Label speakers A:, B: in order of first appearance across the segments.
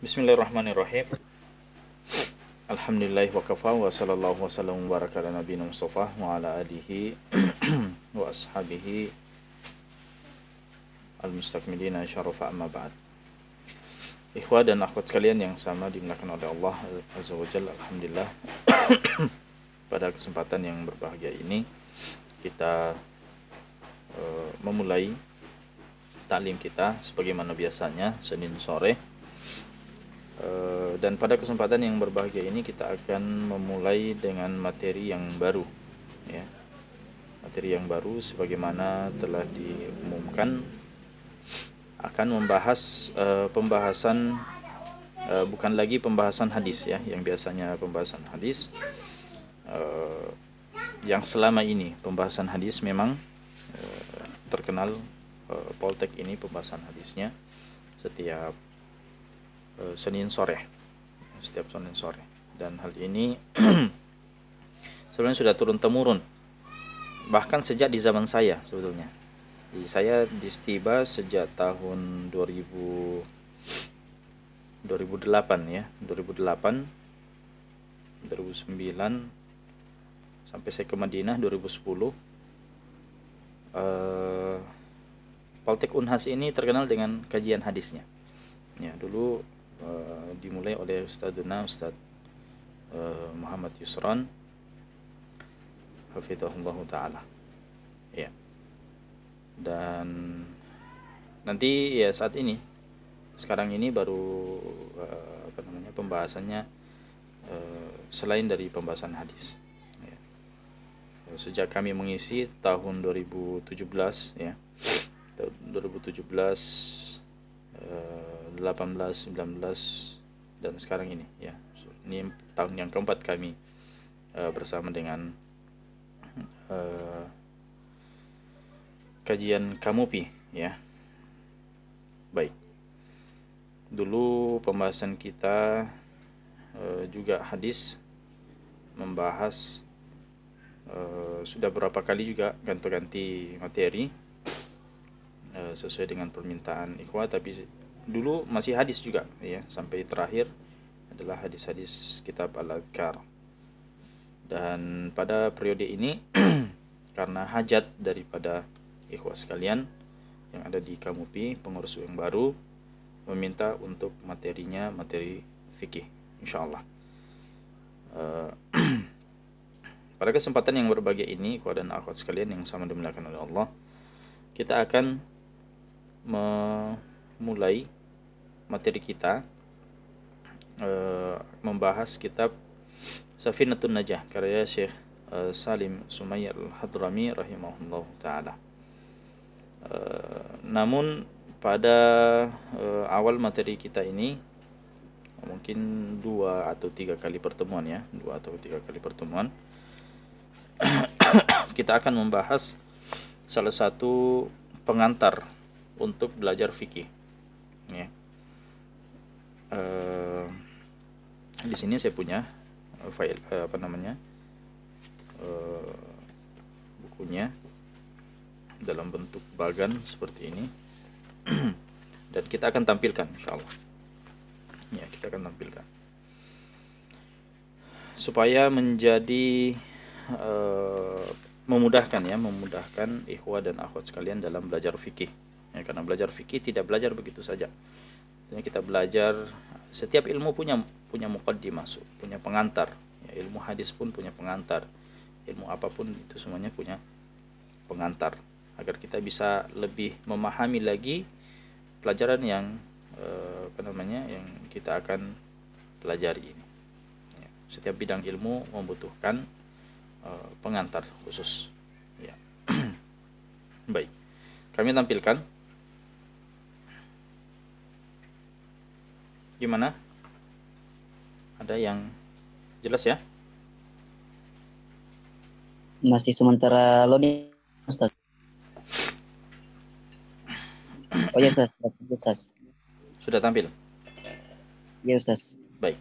A: Bismillahirrahmanirrahim. Alhamdulillah wa kafa wa sallallahu wasallam wa baraka ala nabiyina Mustafa wa ala alihi wa ashabihi al-mustakmilina syarafa amma ba'd. Ikhwah dan akhwat sekalian yang sama dimuliakan oleh Allah Azza wa Jalla, alhamdulillah. Pada kesempatan yang berbahagia ini kita memulai taklim kita sebagaimana biasanya Senin sore. Dan pada kesempatan yang berbahagia ini kita akan memulai dengan materi yang baru, ya. Materi yang baru sebagaimana telah diumumkan akan membahas pembahasan bukan lagi pembahasan hadis, ya, yang biasanya pembahasan hadis. Yang selama ini pembahasan hadis memang terkenal, Poltek ini pembahasan hadisnya setiap Senin sore, dan hal ini sebenarnya sudah turun temurun bahkan sejak di zaman saya sebetulnya. Jadi saya distiba sejak tahun 2008 ya, 2008, 2009 sampai saya ke Madinah 2010. Poltek Unhas ini terkenal dengan kajian hadisnya. Ya, dulu dimulai oleh Ustaz Muhammad Yusran hafizahullah taala. Ya. Dan nanti ya saat ini sekarang ini baru pembahasannya selain dari pembahasan hadis. Ya. Sejak kami mengisi tahun 2017 ya. Tahun 2017 18, 19 dan sekarang ini ya. Ini tahun yang keempat kami bersama dengan kajian Kamupi ya. Baik. Dulu pembahasan kita juga hadis, membahas sudah berapa kali juga ganti-ganti materi sesuai dengan permintaan ikhwah, tapi dulu masih hadis juga ya, sampai terakhir adalah hadis-hadis kitab Al-Adhkar. Dan pada periode ini karena hajat daripada ikhwah sekalian yang ada di Kamupi, pengurus yang baru meminta untuk materinya materi fikih insyaallah. Pada kesempatan yang berbahagia ini ikhwah dan akhwat sekalian yang sama dimuliakan oleh Allah, kita akan memulai materi kita membahas kitab Safinatun Najah karya Syekh Salim Sumayyar Al-Hadrami rahimahullah ta'ala. Namun pada awal materi kita ini mungkin 2 atau 3 kali pertemuan ya, 2 atau 3 kali pertemuan kita akan membahas salah satu pengantar untuk belajar fikih ya. Di sini saya punya file bukunya dalam bentuk bagan seperti ini dan kita akan tampilkan insyaallah ya, kita akan tampilkan supaya menjadi memudahkan ikhwah dan akhwat sekalian dalam belajar fikih ya, karena belajar fikih tidak belajar begitu saja. Kita belajar, setiap ilmu punya muqaddimah, punya pengantar ya, ilmu hadis pun punya pengantar, ilmu apapun itu semuanya punya pengantar, agar kita bisa lebih memahami lagi pelajaran yang yang kita akan pelajari ini ya. Setiap bidang ilmu membutuhkan pengantar khusus ya. Baik, kami tampilkan. Gimana? Ada yang jelas ya?
B: Masih sementara loading, Ustaz. Oh ya, Ustaz.
A: Sudah tampil?
B: Ya, Ustaz.
A: Baik.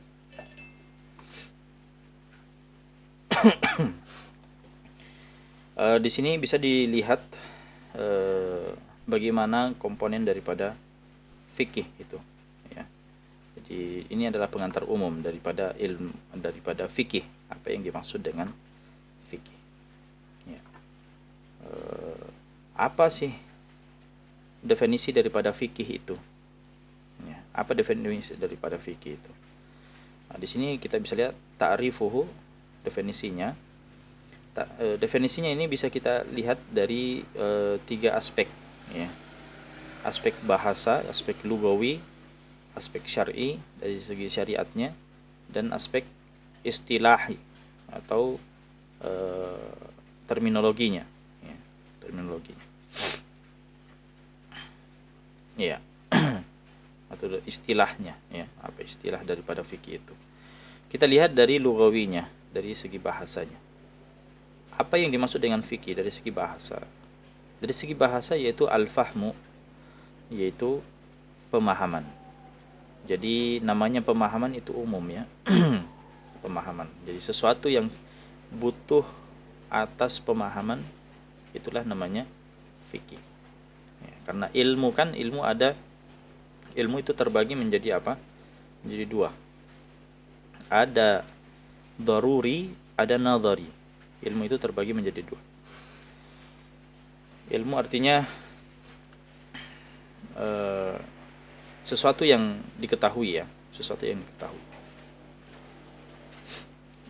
A: Di sini bisa dilihat bagaimana komponen daripada fikih itu ya. Jadi ini adalah pengantar umum daripada fikih, apa yang dimaksud dengan fikih. Ya. Apa sih definisi daripada fikih itu? Ya. Apa definisi daripada fikih itu? Nah, di sini kita bisa lihat ta'rifuhu, definisinya. Definisinya ini bisa kita lihat dari 3 aspek, ya. Aspek bahasa, aspek lugawi, aspek syar'i dari segi syariatnya, dan aspek istilahi atau terminologinya, ya, terminologinya. Ya. Atau istilahnya, ya, apa istilah daripada fikih itu. Kita lihat dari lugawinya, dari segi bahasanya. Apa yang dimaksud dengan fikih dari segi bahasa? Dari segi bahasa yaitu al-fahmu, yaitu pemahaman. Jadi namanya pemahaman itu umum, ya. Pemahaman. Jadi sesuatu yang butuh atas pemahaman, itulah namanya fikih. Ya, karena ilmu kan, ilmu itu terbagi menjadi apa? Menjadi 2. Ada daruri, ada nadhari. Ilmu itu terbagi menjadi 2. Ilmu artinya sesuatu yang diketahui, ya, sesuatu yang diketahui.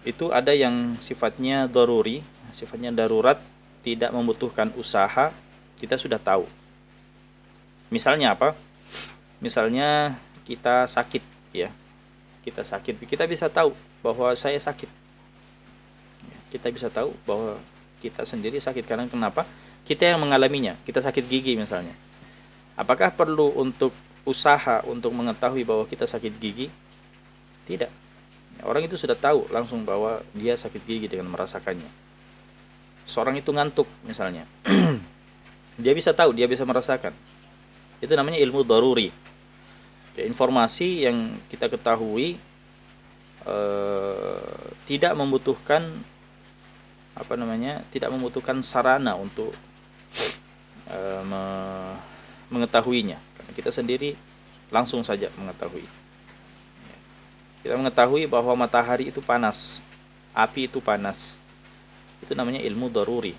A: Itu ada yang sifatnya daruri, sifatnya darurat, tidak membutuhkan usaha, kita sudah tahu. Misalnya apa? Misalnya kita sakit, ya. Kita sakit, kita bisa tahu bahwa saya sakit. Kita bisa tahu bahwa kita sendiri sakit karena kenapa? Kita yang mengalaminya. Kita sakit gigi misalnya. Apakah perlu untuk usaha untuk mengetahui bahwa kita sakit gigi? Tidak. Orang itu sudah tahu langsung bahwa dia sakit gigi dengan merasakannya. Seorang itu ngantuk misalnya. Dia bisa tahu, dia bisa merasakan. Itu namanya ilmu daruri. Ya, informasi yang kita ketahui tidak membutuhkan tidak membutuhkan sarana untuk mengetahuinya, karena kita sendiri langsung saja mengetahui. Kita mengetahui bahwa matahari itu panas, api itu panas. Itu namanya ilmu daruri.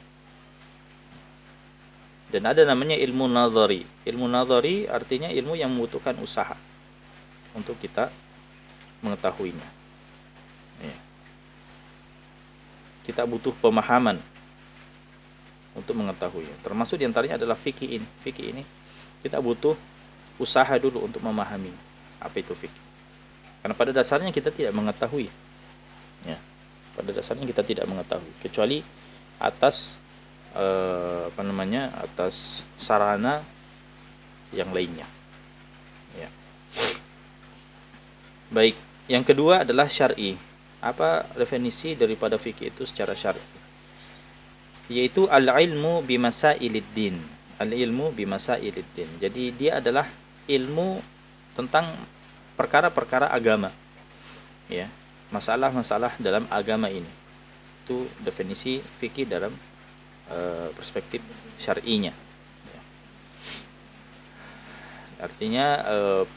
A: Dan ada namanya ilmu nadhari. Ilmu nadhari artinya ilmu yang membutuhkan usaha untuk kita mengetahuinya. Ya. Kita butuh pemahaman untuk mengetahuinya. Termasuk diantaranya adalah fikih ini. Fikih ini kita butuh usaha dulu untuk memahami apa itu fikih. Karena pada dasarnya kita tidak mengetahui. Ya. Pada dasarnya kita tidak mengetahui, kecuali atas atas sarana yang lainnya. Ya. Baik, yang kedua adalah syar'i. Apa definisi daripada fikih itu secara syar'i? Yaitu al-ilmu bimasailid din. Al-ilmu bimasailid din. Jadi dia adalah ilmu tentang perkara-perkara agama. Ya, masalah-masalah dalam agama ini. Itu definisi fikih dalam perspektif syar'inya. Ya. Artinya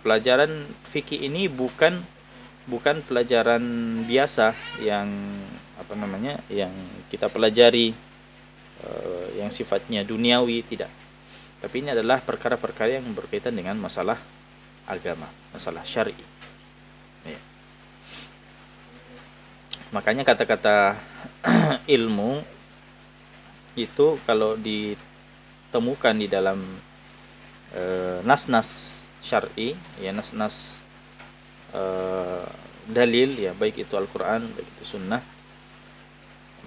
A: pelajaran fikih ini bukan pelajaran biasa yang yang kita pelajari yang sifatnya duniawi, tidak. Tapi ini adalah perkara-perkara yang berkaitan dengan masalah agama, masalah syar'i. Ya. Makanya kata-kata ilmu itu kalau ditemukan di dalam nas-nas syar'i, ya, nas-nas dalil, ya, baik itu Al-Quran, baik itu Sunnah,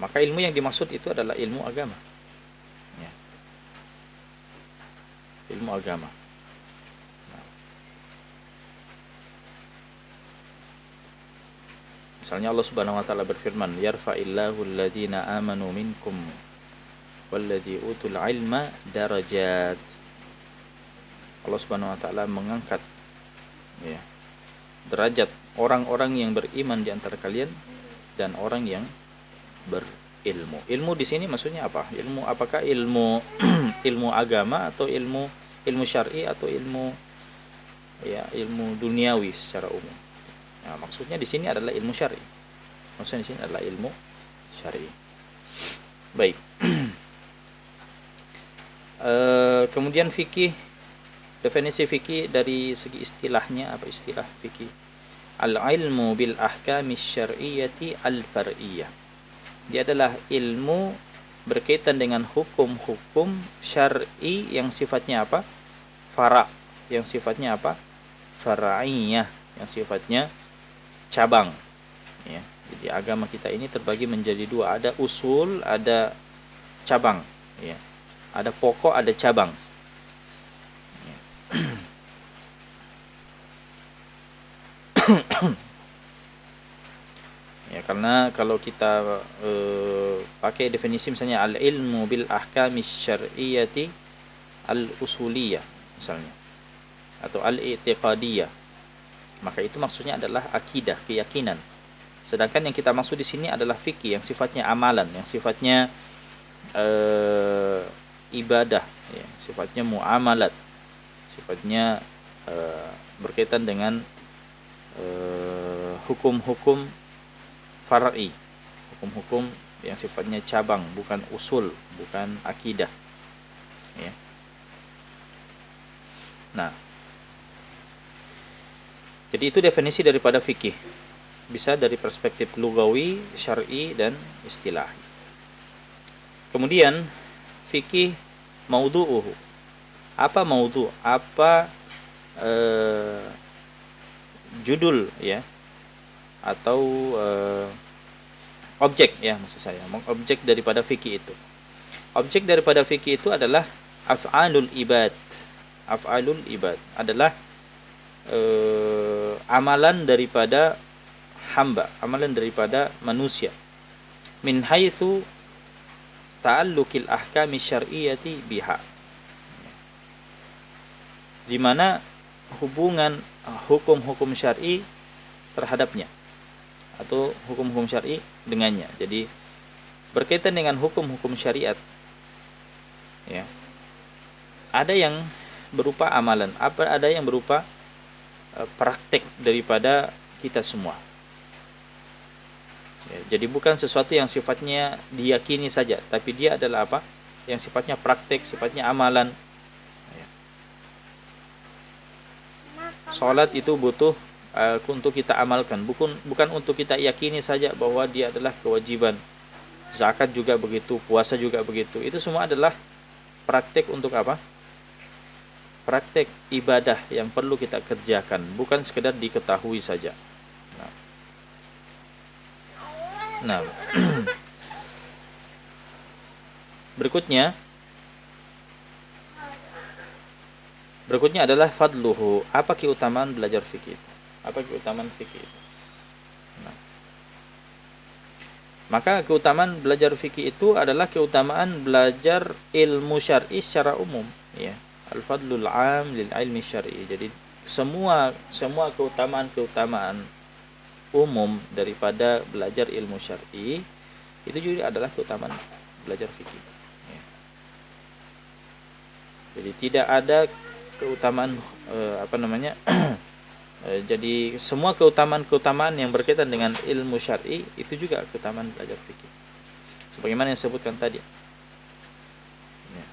A: maka ilmu yang dimaksud itu adalah ilmu agama, ya. Ilmu agama. Nah. Misalnya Allah Subhanahu wa taala berfirman, yarfa'illahu alladhina amanu minkum walladzi utul ilma darajat. Allah Subhanahu wa taala mengangkat, ya, derajat orang-orang yang beriman di antara kalian dan orang yang berilmu. Ilmu di sini maksudnya apa? Ilmu apakah ilmu ilmu agama atau ilmu syar'i atau ilmu ya ilmu duniawi secara umum. Nah, maksudnya di sini adalah ilmu syar'i. Maksudnya di sini adalah ilmu syar'i. Baik. Kemudian fikih, definisi fikih dari segi istilahnya, apa istilah fikih? Al-ilmu bil ahkami syar'iyyati al-far'iyyah. Dia adalah ilmu berkaitan dengan hukum-hukum syar'i yang sifatnya apa? Fara', yang sifatnya apa? Fara'iyah, yang sifatnya cabang. Ya. Jadi agama kita ini terbagi menjadi dua, ada usul, ada cabang. Ya. Ada pokok, ada cabang. Ya. Ya, karena kalau kita pakai definisi misalnya al-ilmu bil ahkami syar'iyyati al-usuliyah misalnya, atau al-i'tiqadiyah, maka itu maksudnya adalah akidah, keyakinan. Sedangkan yang kita maksud di sini adalah fikih yang sifatnya amalan, yang sifatnya ibadah, ya, sifatnya muamalat, sifatnya berkaitan dengan hukum-hukum far'i, hukum-hukum yang sifatnya cabang, bukan usul, bukan akidah. Ya. Nah, jadi itu definisi daripada fikih. Bisa dari perspektif lugawi, syar'i, dan istilahi. Kemudian fikih maudhu'uhu. Apa maudhu'? Apa judul, ya, atau objek, ya, maksud saya, objek daripada fikih itu. Objek daripada fikih itu adalah af'alul ibad. Af'alul ibad adalah amalan daripada hamba, amalan daripada manusia. Min haitsu ta'alluqil ahkami syar'iyyati biha. Di mana hubungan hukum-hukum syar'i terhadapnya, atau hukum-hukum syar'i dengannya. Jadi berkaitan dengan hukum-hukum syariat, ya, ada yang berupa amalan, ada yang berupa praktek daripada kita semua. Ya, jadi bukan sesuatu yang sifatnya diyakini saja, tapi dia adalah apa? Yang sifatnya praktek, sifatnya amalan. Ya. Salat itu butuh untuk kita amalkan, bukan untuk kita yakini saja bahwa dia adalah kewajiban. Zakat juga begitu, puasa juga begitu. Itu semua adalah praktek untuk apa? Praktek ibadah yang perlu kita kerjakan, bukan sekedar diketahui saja. Nah, berikutnya adalah fadluhu. Apa keutamaan belajar fikih itu? Apa keutamaan fikih itu? Nah, maka keutamaan belajar fikih itu adalah keutamaan belajar ilmu syar'i secara umum, ya. Al-fadlul 'am lil ilmi syar'i. Jadi semua keutamaan umum daripada belajar ilmu syar'i itu juga adalah keutamaan belajar fikih. Ya. Jadi tidak ada keutamaan jadi semua keutamaan yang berkaitan dengan ilmu syar'i itu juga keutamaan belajar fikih. Sebagaimana yang disebutkan tadi. Ya.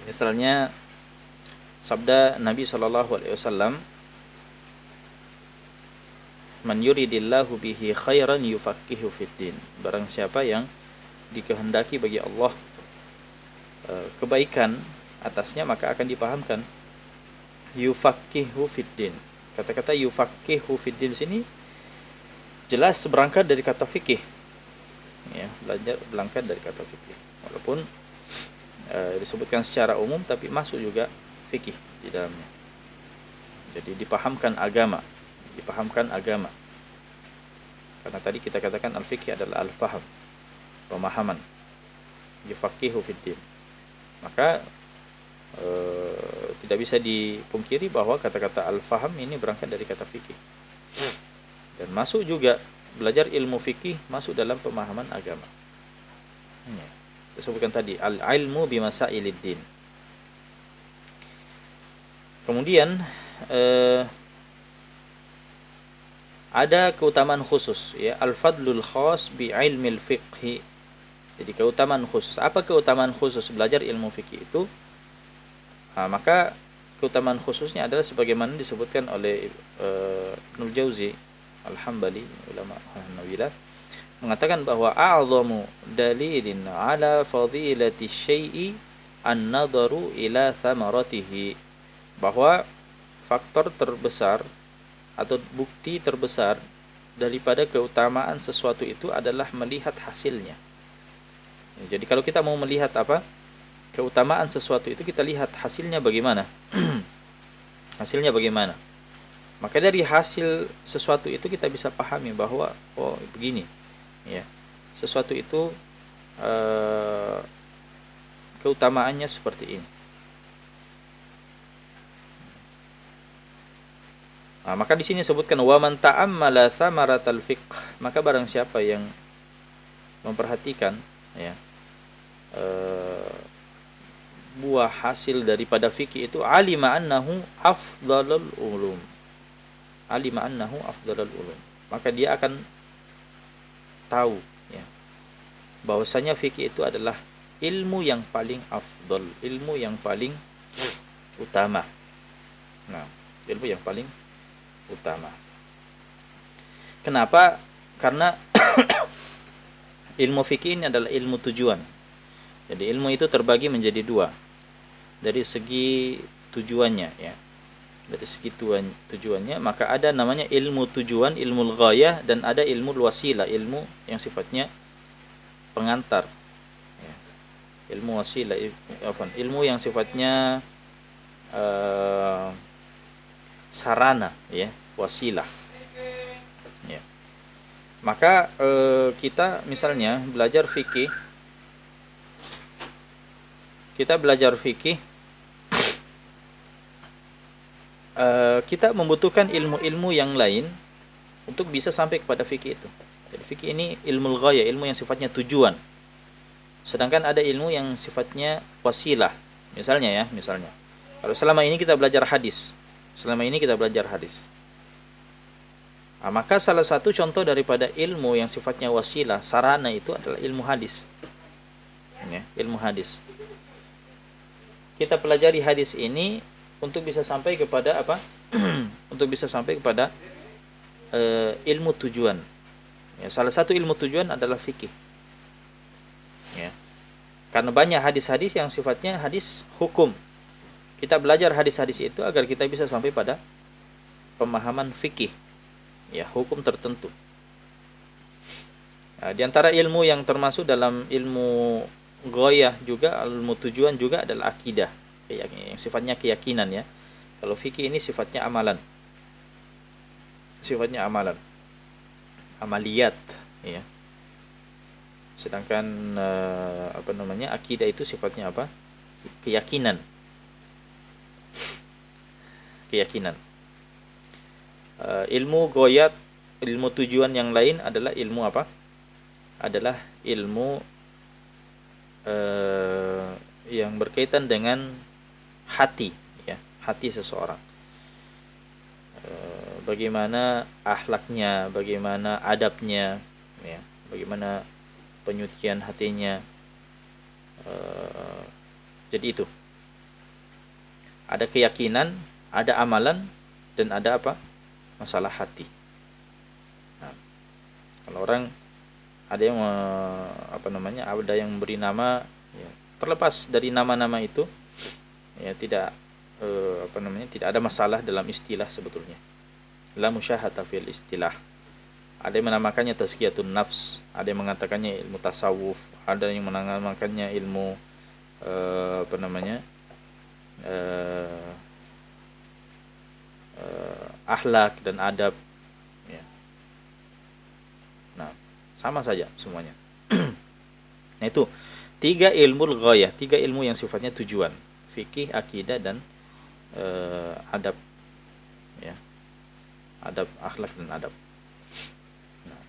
A: Misalnya sabda Nabi SAW, man yuridillahu bihi khairan yufaqihu fiddin. Barang siapa yang dikehendaki bagi Allah kebaikan atasnya, maka akan dipahamkan. Yufaqihu fiddin. Kata-kata yufaqihu fiddin sini jelas berangkat dari kata fikih. Ya, belajar berangkat dari kata fikih. Walaupun disebutkan secara umum, tapi masuk juga fikih di dalamnya. Jadi dipahamkan agama. Karena tadi kita katakan al-fikih adalah al-faham, pemahaman. Yufaqihu fiddin. Maka tidak bisa dipungkiri bahwa kata-kata al-faham ini berangkat dari kata fikih. Dan masuk juga belajar ilmu fikih masuk dalam pemahaman agama. Ya. Disebutkan tadi al-ilmu bimasailid din. Kemudian ada keutamaan khusus, ya, al-fadlul khas bi ilmil fiqhi. Jadi keutamaan khusus. Apa keutamaan khusus belajar ilmu fikih itu? Nah, maka keutamaan khususnya adalah sebagaimana disebutkan oleh Ibnul Jauzi Al-Hambali, ulama Hanabilah, mengatakan bahwa a'zamu dalilin ala fadilati syai'i an-nadharu ila thamaratihi, bahwa faktor terbesar atau bukti terbesar daripada keutamaan sesuatu itu adalah melihat hasilnya. Jadi kalau kita mau melihat apa keutamaan sesuatu itu, kita lihat hasilnya bagaimana. Hasilnya bagaimana. Maka dari hasil sesuatu itu kita bisa pahami bahwa oh begini, ya, sesuatu itu keutamaannya seperti ini. Nah, maka di sini sebutkan wa man ta'ammala thamaratal fiqh, maka barang siapa yang memperhatikan, ya, buah hasil daripada fikih itu, alima annahu afdalul ulum. Alima annahu afdalul ulum. Maka dia akan tahu, ya, bahwasanya fikih itu adalah ilmu yang paling afdal, ilmu yang paling utama. Nah, ilmu yang paling utama. Kenapa? Karena ilmu fikih ini adalah ilmu tujuan. Jadi ilmu itu terbagi menjadi dua. Dari segi tujuannya, ya. Dari segi tujuannya, maka ada namanya ilmu tujuan, ilmu ghayah, dan ada ilmu wasilah, ilmu yang sifatnya pengantar. Ya. Ilmu wasilah, ilmu yang sifatnya sarana, ya, wasilah, ya. Maka kita misalnya belajar fikih, kita membutuhkan ilmu-ilmu yang lain untuk bisa sampai kepada fikih itu. Jadi fikih ini ilmu ghayah, ilmu yang sifatnya tujuan. Sedangkan ada ilmu yang sifatnya wasilah. Misalnya, kalau selama ini kita belajar hadis, Nah, maka salah satu contoh daripada ilmu yang sifatnya wasilah, sarana, itu adalah ilmu hadis. Ya, ilmu hadis. Kita pelajari hadis ini untuk bisa sampai kepada apa? Untuk bisa sampai kepada ilmu tujuan. Ya, salah satu ilmu tujuan adalah fikih. Ya. Karena banyak hadis-hadis yang sifatnya hadis hukum. Kita belajar hadis-hadis itu agar kita bisa sampai pada pemahaman fikih, ya, hukum tertentu. Nah, di antara ilmu yang termasuk dalam ilmu ghayah juga, ilmu tujuan juga adalah akidah, yang sifatnya keyakinan, ya. Kalau fikih ini sifatnya amalan. Amaliyat, ya. Sedangkan akidah itu sifatnya apa? Keyakinan. Ilmu ghayat, ilmu tujuan yang lain adalah ilmu apa? Adalah ilmu yang berkaitan dengan hati, ya, hati seseorang. Bagaimana akhlaknya, bagaimana adabnya, ya, bagaimana penyucian hatinya. Jadi itu. Ada keyakinan, ada amalan, dan ada apa? Masalah hati. Nah, kalau orang ada yang ada yang beri nama, ya, terlepas dari nama-nama itu, ya, tidak tidak ada masalah dalam istilah sebetulnya. La musyahata fil istilah. Ada yang menamakannya tazkiyatun nafs, ada yang mengatakannya ilmu tasawuf, ada yang menamakannya ilmu akhlak dan adab, ya. Nah, sama saja semuanya. Nah, itu tiga ilmu ghayah, tiga ilmu yang sifatnya tujuan: fikih, akidah, dan adab, ya. Adab, akhlak, dan adab. Nah,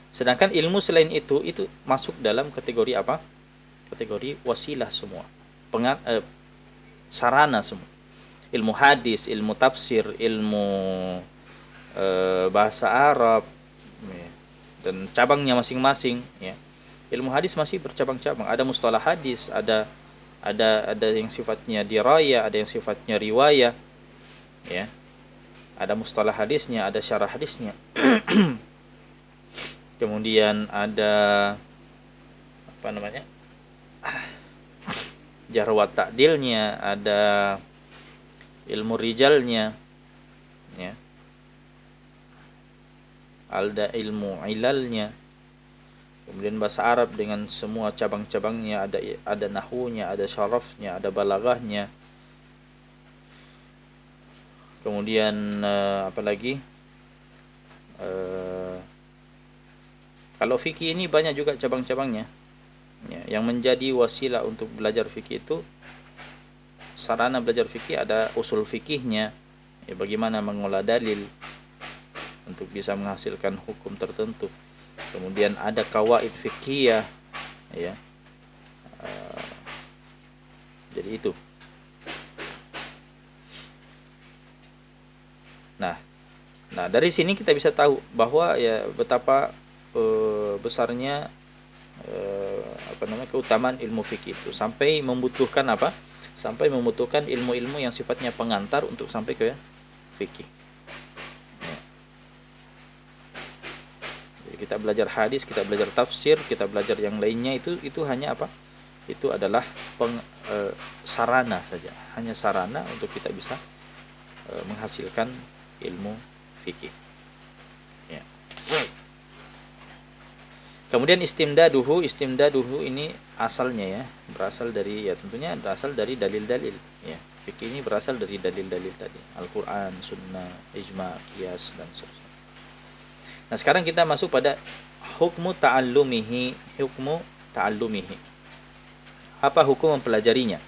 A: sedangkan ilmu selain itu masuk dalam kategori apa? kategori wasilah semua, sarana semua. Ilmu hadis, ilmu tafsir, ilmu bahasa Arab, ya, dan cabangnya masing-masing, ya. Ilmu hadis masih bercabang-cabang. Ada mustalah hadis, ada yang sifatnya diraya, ada yang sifatnya riwayah, ya. Ada mustalah hadisnya, ada syarah hadisnya. Kemudian ada apa namanya? Jarh wa ta'dilnya, ada ilmu rijalnya, ya. Ada ilmu ilalnya. Kemudian bahasa Arab dengan semua cabang-cabangnya, ada nahwunya, ada syarafnya, ada balaghahnya. Kemudian apa lagi? Kalau fikih ini banyak juga cabang-cabangnya. Ya, yang menjadi wasilah untuk belajar fikih itu, sarana belajar fikih ada usul fikihnya, ya, bagaimana mengolah dalil untuk bisa menghasilkan hukum tertentu. Kemudian ada kawaid fikih, ya. Jadi itu. Nah, dari sini kita bisa tahu bahwa ya betapa besarnya keutamaan ilmu fikih itu, sampai membutuhkan apa? Sampai membutuhkan ilmu-ilmu yang sifatnya pengantar untuk sampai ke fikih. Ya. Jadi kita belajar hadis, kita belajar tafsir, kita belajar yang lainnya itu hanya apa? Itu adalah sarana saja, hanya sarana untuk kita bisa menghasilkan ilmu fikih. Ya. Kemudian istimdaduhu ini asalnya, ya, berasal dari, ya tentunya berasal dari dalil-dalil, ya. Fikih ini berasal dari dalil-dalil tadi, Al-Qur'an, Sunnah, Ijma', Qiyas, dan seterusnya. Nah, sekarang kita masuk pada hukmu ta'allumihi. Apa hukum mempelajarinya?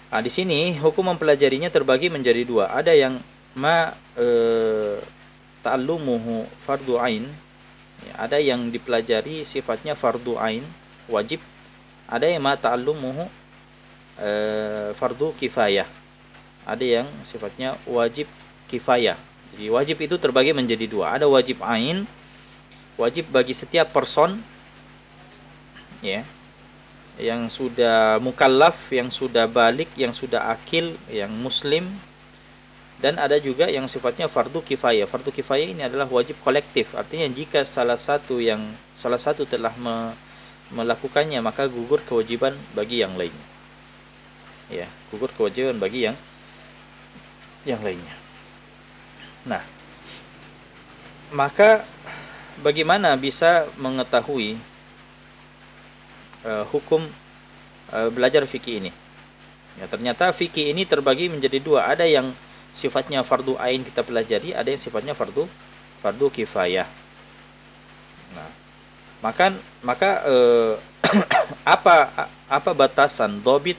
A: Nah, di sini hukum mempelajarinya terbagi menjadi dua. Ada yang ta'allumuhu fardu ain, ya, ada yang dipelajari sifatnya fardu ain, wajib. Ada yang ta'allumuhu fardu kifayah. Ada yang sifatnya wajib kifayah. Jadi wajib itu terbagi menjadi dua. Ada wajib ain, wajib bagi setiap person, ya, yang sudah mukallaf, yang sudah balik, yang sudah akil, yang muslim. Dan ada juga yang sifatnya fardu kifayah. Fardu kifayah ini adalah wajib kolektif. Artinya jika salah satu telah melakukannya, maka gugur kewajiban bagi yang lainnya. Ya, gugur kewajiban bagi yang lainnya. Nah, maka bagaimana bisa mengetahui hukum belajar fikih ini? Ya, ternyata fikih ini terbagi menjadi dua. Ada yang sifatnya fardu ain kita pelajari, ada yang sifatnya fardu kifayah. Nah, maka apa batasan dobit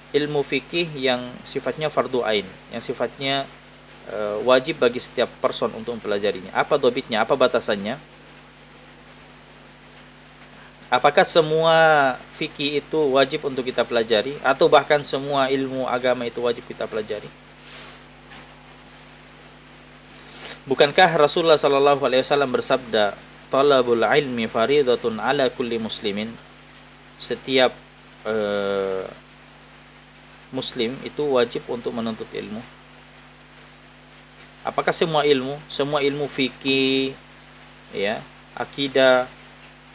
A: ilmu fikih yang sifatnya fardu ain, yang sifatnya wajib bagi setiap person untuk mempelajarinya? Apa dobitnya? Apa batasannya? Apakah semua fikih itu wajib untuk kita pelajari, atau bahkan semua ilmu agama itu wajib kita pelajari? Bukankah Rasulullah SAW bersabda, "Talabul ilmi faridatun ala kulli muslimin"? Setiap muslim itu wajib untuk menuntut ilmu. Apakah semua ilmu fikih, ya, akidah,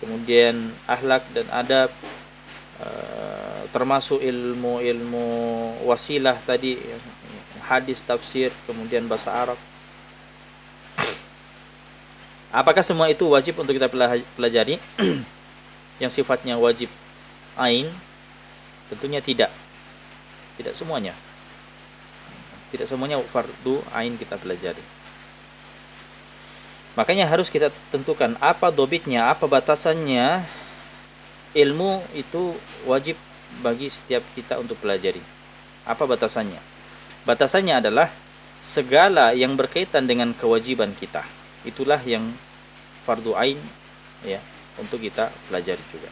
A: kemudian akhlak dan adab, termasuk ilmu wasilah tadi, hadis, tafsir, kemudian bahasa Arab, apakah semua itu wajib untuk kita pelajari? Yang sifatnya wajib ain, tentunya tidak semuanya. Tidak semuanya fardu ain kita pelajari. Makanya harus kita tentukan apa dobitnya, apa batasannya. Ilmu itu wajib bagi setiap kita untuk pelajari. Apa batasannya? Batasannya adalah segala yang berkaitan dengan kewajiban kita. Itulah yang fardu ain, ya, untuk kita pelajari juga.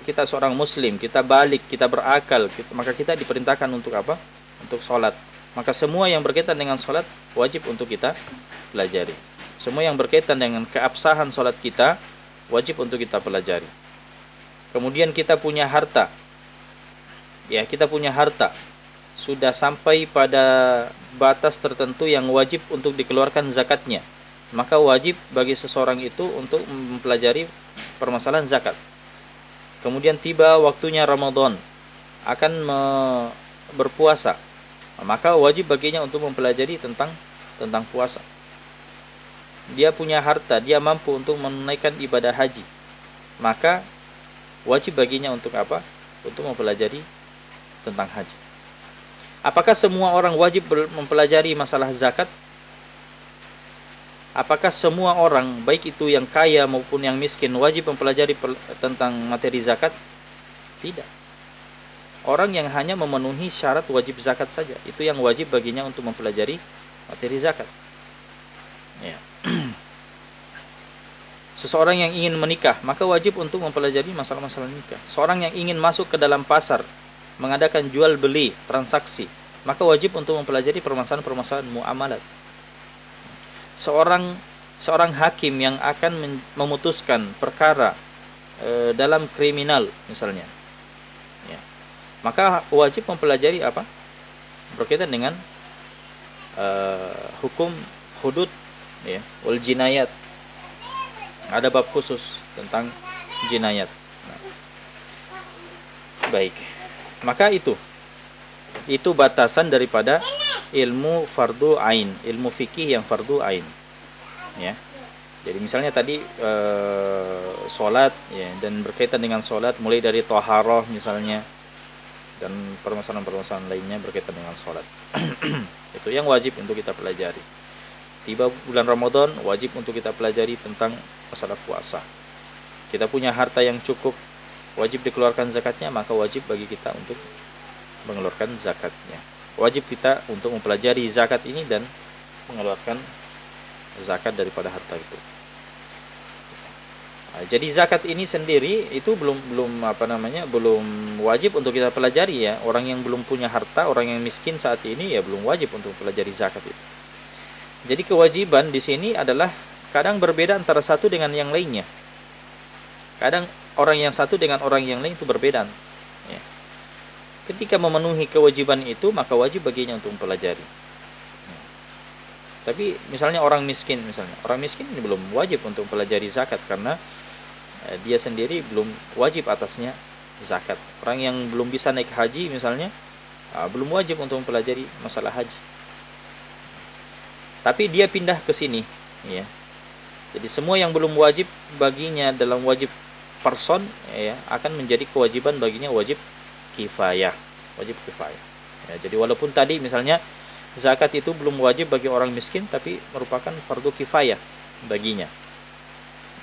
A: Kita seorang muslim, kita balik, kita berakal, maka kita diperintahkan untuk apa? Untuk sholat. Maka semua yang berkaitan dengan sholat wajib untuk kita pelajari. Semua yang berkaitan dengan keabsahan sholat kita wajib untuk kita pelajari. Kemudian kita punya harta. Ya, kita punya harta. Sudah sampai pada batas tertentu yang wajib untuk dikeluarkan zakatnya. Maka wajib bagi seseorang itu untuk mempelajari permasalahan zakat. Kemudian tiba waktunya Ramadan, akan berpuasa, maka wajib baginya untuk mempelajari tentang puasa. Dia punya harta, dia mampu untuk menunaikan ibadah haji, maka wajib baginya untuk apa? Untuk mempelajari tentang haji. Apakah semua orang wajib mempelajari masalah zakat? Apakah semua orang, baik itu yang kaya maupun yang miskin, wajib mempelajari tentang materi zakat? Tidak. Orang yang hanya memenuhi syarat wajib zakat saja, itu yang wajib baginya untuk mempelajari materi zakat. Ya. Seseorang yang ingin menikah, maka wajib untuk mempelajari masalah-masalah nikah. Seorang yang ingin masuk ke dalam pasar, mengadakan jual beli, transaksi, maka wajib untuk mempelajari permasalahan-permasalahan muamalat. Seorang hakim yang akan memutuskan perkara dalam kriminal misalnya, ya, maka wajib mempelajari apa? Berkaitan dengan hukum hudud, ya, wal jinayat. Ada bab khusus tentang jinayat. Nah, baik, maka itu batasan daripada ilmu fardu ain, ilmu fikih yang fardu ain, ya. Jadi misalnya tadi sholat, ya, dan berkaitan dengan sholat mulai dari thaharah misalnya, dan permasalahan-permasalahan lainnya berkaitan dengan sholat. Itu yang wajib untuk kita pelajari. Tiba bulan Ramadan, wajib untuk kita pelajari tentang masalah puasa. Kita punya harta yang cukup, wajib dikeluarkan zakatnya, maka wajib bagi kita untuk mengeluarkan zakatnya. Wajib kita untuk mempelajari zakat ini dan mengeluarkan zakat daripada harta itu. Nah, jadi zakat ini sendiri itu belum wajib untuk kita pelajari, ya. Orang yang belum punya harta, orang yang miskin saat ini, ya belum wajib untuk pelajari zakat itu. Jadi kewajiban di sini adalah kadang berbeda antara satu dengan yang lainnya. Kadang orang yang satu dengan orang yang lain itu berbeda, ya. Ketika memenuhi kewajiban itu, maka wajib baginya untuk mempelajari. Tapi misalnya orang miskin ini belum wajib untuk mempelajari zakat karena dia sendiri belum wajib atasnya zakat. Orang yang belum bisa naik haji misalnya, belum wajib untuk mempelajari masalah haji. Tapi dia pindah ke sini, ya. Jadi semua yang belum wajib baginya dalam wajib person, ya, akan menjadi kewajiban baginya wajib kifayah. Ya, jadi walaupun tadi misalnya zakat itu belum wajib bagi orang miskin, tapi merupakan fardu kifayah baginya.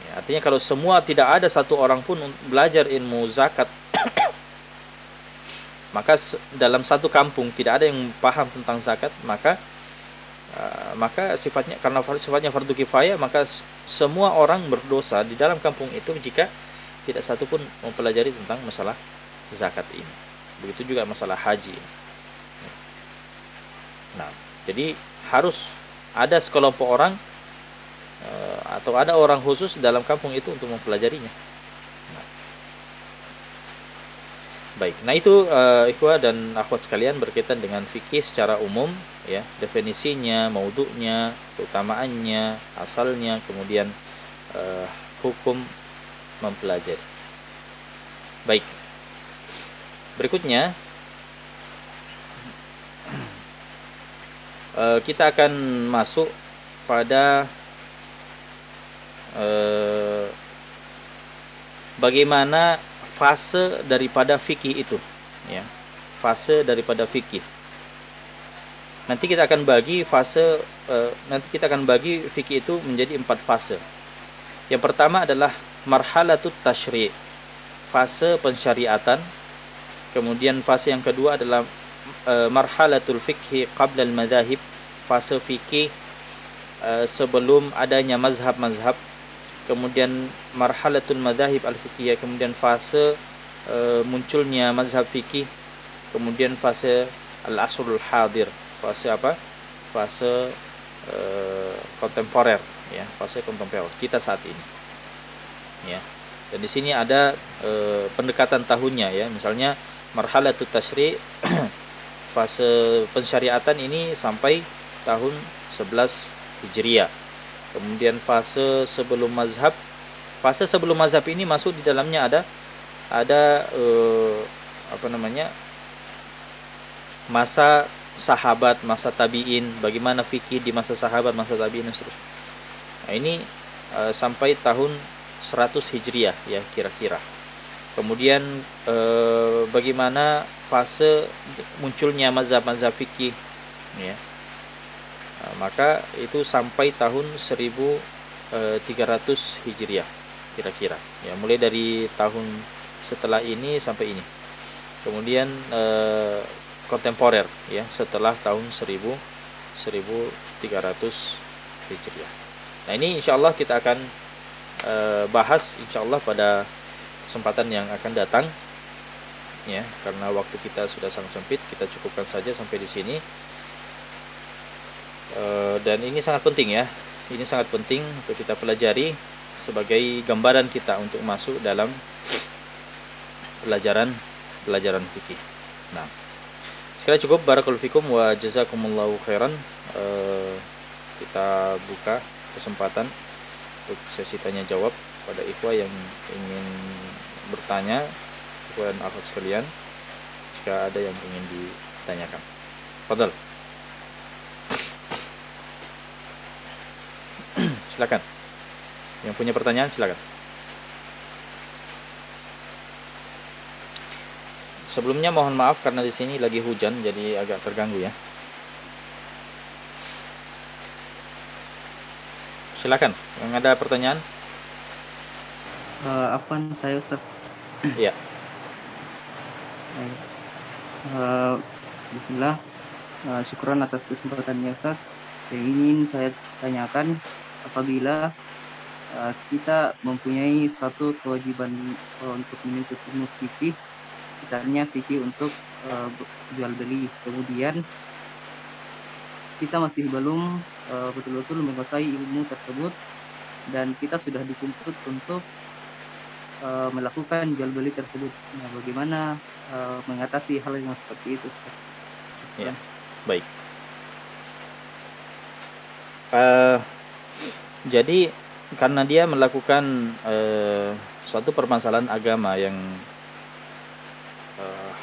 A: Ya, artinya kalau semua tidak ada satu orang pun belajar ilmu zakat, maka dalam satu kampung tidak ada yang paham tentang zakat, maka sifatnya, karena sifatnya fardu kifayah, maka semua orang berdosa di dalam kampung itu jika tidak satu pun mempelajari tentang masalah zakat ini. Begitu juga masalah haji. Nah, jadi harus ada sekelompok orang atau ada orang khusus dalam kampung itu untuk mempelajarinya. Baik, nah itu ikhwah dan akhwat sekalian berkaitan dengan fikih secara umum, ya, definisinya, maudhu'nya, keutamaannya, asalnya, kemudian hukum mempelajari. Baik, berikutnya kita akan masuk pada bagaimana fase daripada fikih itu, ya, fase daripada fikih. Nanti kita akan bagi fikih itu menjadi 4 fase. Yang pertama adalah marhalatut tasyri', fase pensyariatan. Kemudian fase yang kedua adalah marhalatul fikhi qabla al-madzahib, fase fikih sebelum adanya mazhab-mazhab. kemudian marhalatul madzahib al-fiqhiyah, kemudian fase munculnya mazhab fikih, kemudian fase al-asrul hadir, fase apa? Fase kontemporer, ya, fase kontemporer kita saat ini, ya. Dan di sini ada pendekatan tahunnya, ya, misalnya marhalatut tasyri' fase pensyariatan ini sampai tahun 11 Hijriah. Kemudian fase sebelum mazhab ini masuk di dalamnya ada apa namanya, masa sahabat, masa tabi'in, bagaimana fikih di masa sahabat, masa tabi'in dan seterusnya. Nah, ini sampai tahun 100 Hijriah, ya, kira-kira. Kemudian bagaimana fase munculnya mazhab-mazhab fikih, ya. Maka itu sampai tahun 1300 Hijriah kira-kira, ya, mulai dari tahun setelah ini sampai ini. Kemudian kontemporer, ya, setelah tahun 1300 Hijriah. Nah, ini insyaallah kita akan bahas insyaallah pada kesempatan yang akan datang, ya, karena waktu kita sudah sangat sempit. Kita cukupkan saja sampai di sini. Dan ini sangat penting, ya, ini sangat penting untuk kita pelajari sebagai gambaran kita untuk masuk dalam pelajaran fikih. Nah, sekali cukup. Barakallahu fikum wa jazakumullahu khairan. Kita buka kesempatan untuk sesi tanya jawab pada ikhwah yang ingin bertanya, ikhwah dan akhwat sekalian, jika ada yang ingin ditanyakan. Fadhal. Silakan. Yang punya pertanyaan silakan. Sebelumnya mohon maaf karena di sini lagi hujan jadi agak terganggu, ya. Silakan. Yang ada pertanyaan?
C: Afwan, saya Ustaz.
A: Iya.
C: Bismillah. Syukran atas kesempatannya Ustaz. Yang ingin saya tanyakan, apabila kita mempunyai satu kewajiban untuk menuntut ilmu fikih, misalnya fikih untuk jual beli, kemudian kita masih belum betul-betul menguasai ilmu tersebut dan kita sudah dituntut untuk melakukan jual beli tersebut. Nah, bagaimana mengatasi hal yang seperti itu, Ustaz?
A: Ya, baik. Jadi karena dia melakukan suatu permasalahan agama yang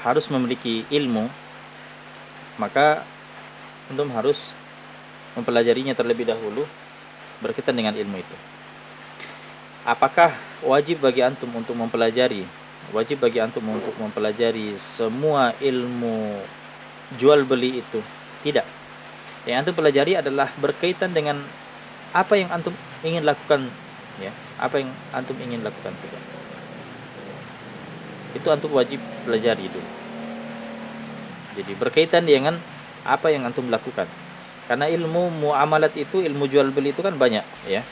A: harus memiliki ilmu, maka antum harus mempelajarinya terlebih dahulu berkaitan dengan ilmu itu. Apakah wajib bagi antum untuk mempelajari? Wajib bagi antum untuk mempelajari semua ilmu jual beli itu? Tidak. Yang antum pelajari adalah berkaitan dengan apa yang antum ingin lakukan, ya. Apa yang antum ingin lakukan saja. Itu antum wajib pelajari dulu. Jadi berkaitan dengan apa yang antum lakukan. Karena ilmu muamalat itu, ilmu jual beli itu kan banyak, ya.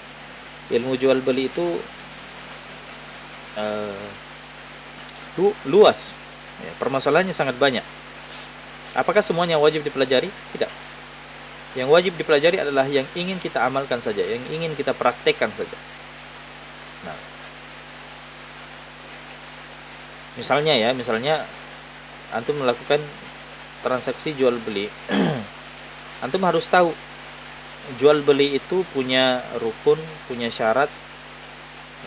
A: Ilmu jual beli itu luas, ya. Permasalahannya sangat banyak. Apakah semuanya wajib dipelajari? Tidak. Yang wajib dipelajari adalah yang ingin kita amalkan saja, yang ingin kita praktekkan saja. Nah, misalnya antum melakukan transaksi jual beli. Antum harus tahu jual beli itu punya rukun, punya syarat,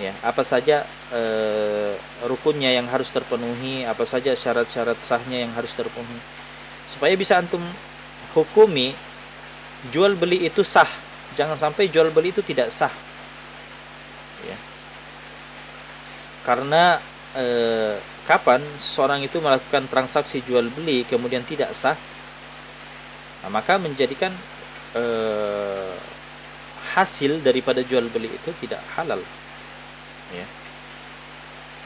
A: ya. Apa saja rukunnya yang harus terpenuhi, apa saja syarat-syarat sahnya yang harus terpenuhi, supaya bisa antum hukumi jual beli itu sah. Jangan sampai jual beli itu tidak sah, ya. Karena kapan seseorang itu melakukan transaksi jual beli kemudian tidak sah, nah, maka menjadikan hasil daripada jual beli itu tidak halal, ya.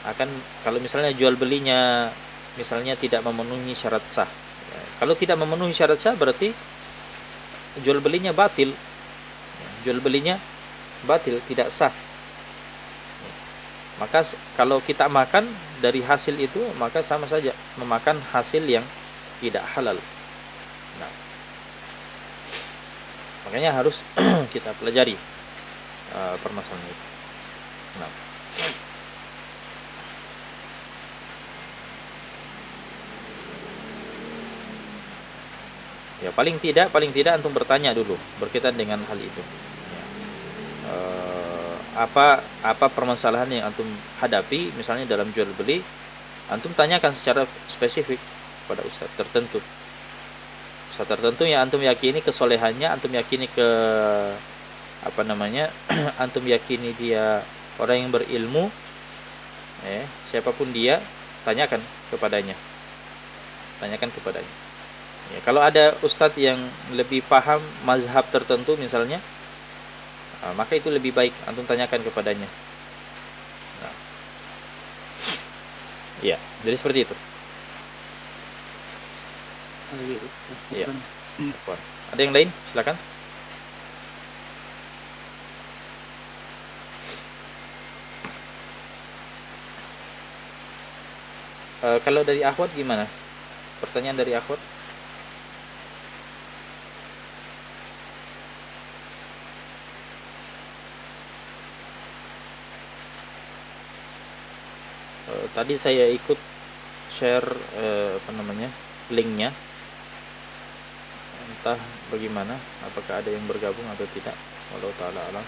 A: Akan kalau misalnya jual belinya misalnya tidak memenuhi syarat sah, ya. Kalau tidak memenuhi syarat sah berarti jual belinya batil, ya. Jual belinya batil, tidak sah. Maka kalau kita makan dari hasil itu, maka sama saja memakan hasil yang tidak halal. Nah, makanya harus kita pelajari permasalahan itu. Nah, ya paling tidak antum bertanya dulu berkaitan dengan hal itu. Ya. Apa permasalahan yang antum hadapi, misalnya dalam jual beli, antum tanyakan secara spesifik pada ustaz tertentu yang antum yakini kesolehannya, antum yakini antum yakini dia orang yang berilmu, siapapun dia, tanyakan kepadanya. Ya, kalau ada ustadz yang lebih paham mazhab tertentu misalnya, maka itu lebih baik antum tanyakan kepadanya. Nah, ya, jadi seperti itu. Ya. Ada yang lain? Silakan. Kalau dari akhwat gimana? Pertanyaan dari akhwat? Tadi saya ikut share linknya, entah bagaimana, apakah ada yang bergabung atau tidak, wallahu taala alam.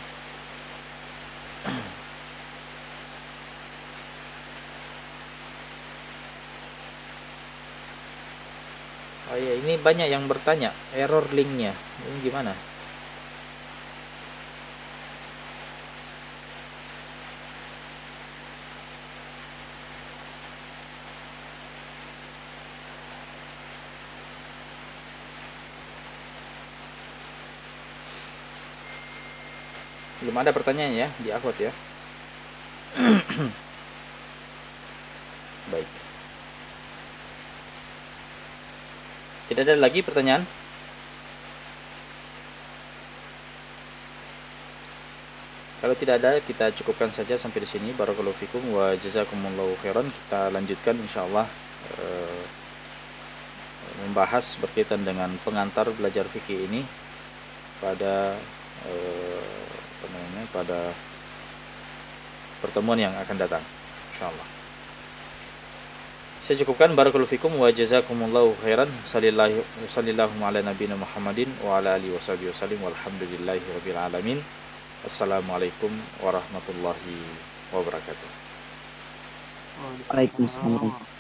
A: Oh ya, ini banyak yang bertanya error linknya, ini gimana? Belum ada pertanyaan ya di akhwat ya. Baik. Tidak ada lagi pertanyaan? Kalau tidak ada, kita cukupkan saja sampai di sini. Barakallahu fikum wa jazakumullahu khairan. Kita lanjutkan insyaallah membahas berkaitan dengan pengantar belajar fikih ini pada pada pertemuan yang akan datang insyaallah. Saya cukupkan. Barakallahu fikum wa jazakumullahu khairan. Sallallahu ala nabiyina Muhammadin wa ala alihi washabihi wasallim walhamdulillahi rabbil alamin. Assalamualaikum warahmatullahi wabarakatuh.
B: Waalaikumsalam.